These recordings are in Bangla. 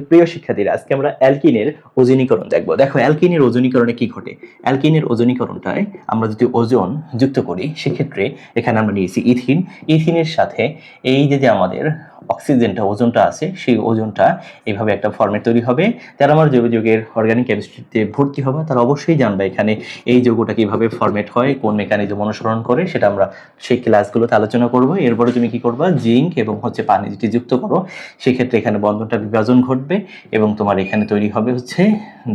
প্রিয় শিক্ষার্থীরা, আজকে আমরা অ্যালকিনের ওজনীকরণ দেখব। দেখো অ্যালকিনের ওজনীকরণে কি ঘটে। অ্যালকিনের ওজনীকরণটায় আমরা যদি ওজন যুক্ত করি, সেক্ষেত্রে এখানে আমরা নিয়েছি ইথিন। ইথিনের সাথে এই যে আমাদের অক্সিজেনটা, ওজনটা আছে, সেই ওজনটা এইভাবে একটা ফর্মেট তৈরি হবে। যারা আমার জৈব যৌগের অর্গানিক কেমিস্ট্রিতে ভর্তি হবে তারা অবশ্যই জানবে এখানে এই যৌগটা কিভাবে ফর্মেট হয়, কোন মেকানিজম অনুসরণ করে, সেটা আমরা সেই ক্লাসগুলোতে আলোচনা করব। এরপরে তুমি কি করবা, জিঙ্ক এবং পানি যদি যুক্ত করো, সেক্ষেত্রে এখানে বন্ধনটা বিভাজন ঘটবে এবং তোমার এখানে তৈরি হবে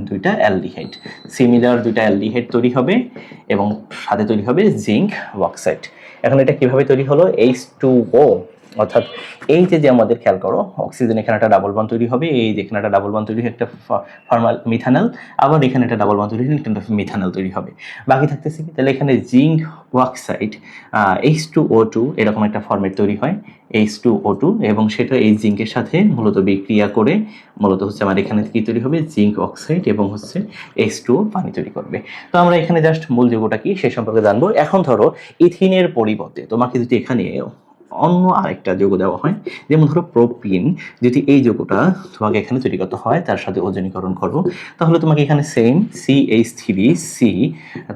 দুইটা অ্যালডিহাইড, সিমিলার দুইটা অ্যালডিহাইড তৈরি হবে এবং সাথে তৈরি হবে জিঙ্ক অক্সাইড। এখন এটা কিভাবে তৈরি হলো, H2O, অর্থাৎ এই যে আমাদের খেয়াল করো, অক্সিজেন এখানে একটা ডাবল বন্ড তৈরি হবে, এই এখানে একটা ডাবল বন্ড তৈরি হবে, একটা ফর্মাল মিথানল, আবার এখানে একটা ডাবল বন্ড তৈরি হবে, একটা মিথানল তৈরি হবে। বাকি থাকতেছে কি, তাহলে এখানে জিঙ্ক অক্সাইড H2O2 এরকম একটা ফর্মেট তৈরি হয়, H2O2, এবং সেটা এই জিঙ্কের সাথে মূলত বিক্রিয়া করে মূলত আমার এখানে কি তৈরি হবে, জিঙ্ক অক্সাইড এবং H2O পানি তৈরি করবে। তো আমরা এখানে জাস্ট মূল যৌগটা কি সে সম্পর্কে জানবো। এখন ধরো ইথিনের পরিবর্তে তোমাকে যদি এখানে অন্য আরেকটা যৌগ দেওয়া হয়, যেমন ধরো প্রোপিন, যদি এই যৌগটা তোমাকে এখানে তৈরি করতে হয়, তার সাথে ওজনীকরণ করো, তাহলে তোমাকে এখানে সেম CH3C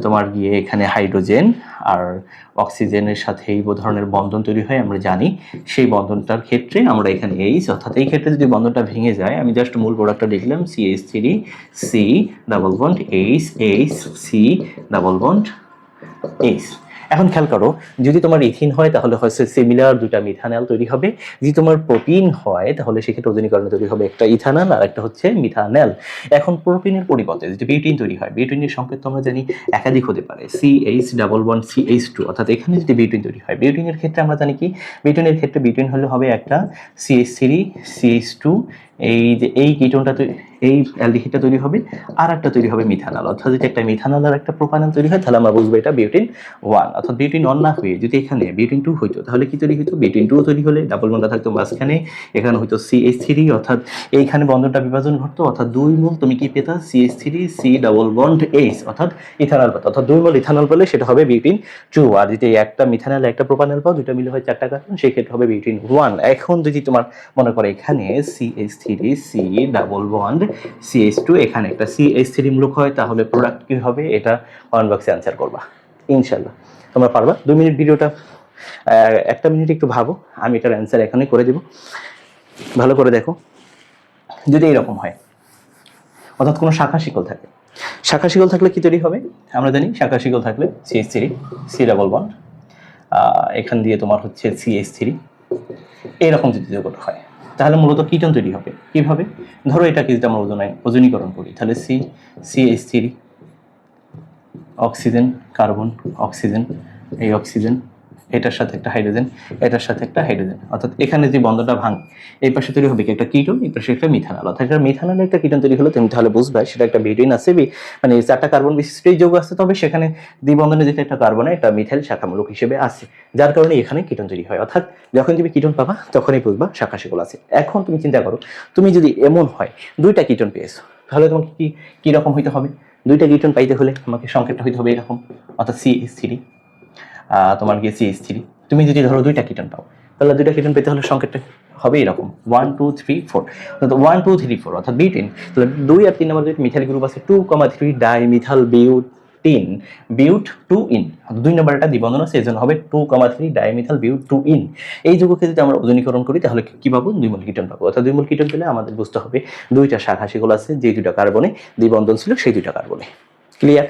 তোমার গিয়ে এখানে হাইড্রোজেন আর অক্সিজেনের সাথে এই ধরনের বন্ধন তৈরি হয়, আমরা জানি। সেই বন্ধনটার ক্ষেত্রে আমরা এখানে H, অর্থাৎ এই ক্ষেত্রে যদি বন্ধনটা ভেঙে যায়, আমি জাস্ট মূল প্রোডাক্টটা লিখলাম CH3C double bond H double bond H। এখন খেয়াল করো, যদি তোমার ইথিন হয় তাহলে সিমিলার দুইটা মিথানল তৈরি হবে, যদি তোমার প্রোটিন হয় তাহলে সেক্ষেত্রে ওজনীকরণে তৈরি হবে একটা ইথানল আর একটা মিথানল। এখন প্রোটিনের পরিবর্তে যদি বিউটিন তৈরি হয়, বিউটিনের সংকেত তো আমরা জানি একাধিক হতে পারে, CH ডাবল বন্ড CH2, অর্থাৎ এখানে যদি বিউটিন তৈরি হয়, বিউটিনের ক্ষেত্রে আমরা জানি কি, বিউটিনের ক্ষেত্রে বিউটিন হবে একটা CH3CH2, এই কিটোনটা এই অ্যালডিহাইডটা তৈরি হবে, আর একটা তৈরি হবে মিথানল, অর্থাৎ যদি একটা মিথানল আর একটা প্রোপানল তৈরি হয় তাহলে আমরা বুঝবো এটা বিউটিন 1। অর্থাৎ বিউটিন 1 না হয়ে যদি এখানে বিউটিন 2 হইতো, তাহলে কি তৈরি হইতো, বিউটিন 2 তৈরি হলে ডাবল বন্ডটা থাকতো মাঝখানে, এখানে হইতো CH3, অর্থাৎ এইখানে বন্ধনটা বিভাজন ঘটতো, অর্থাৎ 2 মোল তুমি কি পেতা, CH3C ডাবল বন্ড H, অর্থাৎ ইথানল পাতা, অর্থাৎ 2 মোল ইথানল পেলে সেটা হবে বিউটিন 2। আর যদি একটা মিথানল একটা প্রোপানল পাও, দুটো মিলে হয় 4টা কার্বন, সেই ক্ষেত্রে হবে বিউটিন 1। এখন যদি তোমার মনে করো এখানে CH3C ডাবল বন্ড CH2, এখানে একটা CH3 মূলক হয়, তাহলে প্রোডাক্ট কি হবে, এটা কমেন্ট বক্সে অ্যান্সার করবা ইনশাল্লাহ, তোমরা পারবা। 2 মিনিট ভিডিওটা, 1 মিনিট একটু ভাবো, আমি এটার অ্যান্সার এখনই করে দেব, ভালো করে দেখো। যদি এরকম হয়, অর্থাৎ কোনো শাখা শিকল থাকে, শাখা শিকল থাকলে কি তৈরি হবে, আমরা জানি শাখা শিকল থাকলে CH3C ডাবল বন্ড, এখান দিয়ে তোমার CH3, এইরকম যদি যৌগটা হয় তাহলে মূলত কিটোন তৈরি হবে। কিভাবে, ধরো এটাকে যদি আমরা ওজনীকরণ করি, তাহলে CH3, অক্সিজেন কার্বন অক্সিজেন, এই অক্সিজেন, এটার সাথে একটা হাইড্রোজেন, এটার সাথে একটা হাইড্রোজেন, অর্থাৎ এখানে যে বন্ধনটা ভাঙে, এই পাশে তৈরি হবে কি একটা কিটোন, এই পাশে একটা মিথানল, অর্থাৎ একটা মিথানল একটা কিটোন তৈরি হলো, তুমি তাহলে বুঝবে সেটা একটা বিউটিন আছে, মানে 4টা কার্বন বিশিষ্ট এই যৌগ আছে, তবে সেখানে দ্বিবন্ধনে যেটা একটা কার্বনে একটা মিথাইল শাখামূলক হিসেবে আছে, যার কারণে এখানে কিটোন তৈরি হয়। অর্থাৎ যখন তুমি কিটোন পাবা তখনই বুঝবা শাখা শিকল আছে। এখন তুমি চিন্তা করো, তুমি যদি এমন হয় 2টা কিটোন পেয়েছো, তাহলে তোমাকে কি রকম হইতে হবে, 2টা কিটোন পাইতে হলে তোমাকে সংকেতটা হইতে হবে এরকম, অর্থাৎ CH3, তোমার গিয়ে CH3, তুমি যদি ধরো 2টা কিটোন পাও, তাহলে 2টা কিটোন পেতে হলে সংকেতটা হবে এরকম 1 2 3 4, অর্থাৎ 1 2 3 4, অর্থাৎ বিউটিন। তাহলে 2 আর 3 নম্বর যদি মিথাইল গ্রুপ আছে 2,3 ডাইমিথাইল বিউটিন, বিউট 2 ইন, 2 নম্বর একটা দ্বিবন্ধন আছে, এজন্য হবে 2,3 ডাইমিথাইল বিউট 2 ইন। এই যৌগকে যদি আমরা ওজনীকরণ করি তাহলে কি পাবো, 2 মোল কিটোন পাবো। অর্থাৎ 2 মোল কিটোন পেলে আমাদের বুঝতে হবে 2টা শাখা শিকল আছে, যে 2টা কার্বনে দ্বিবন্ধন ছিল সেই 2টা কার্বনে। ক্লিয়ার?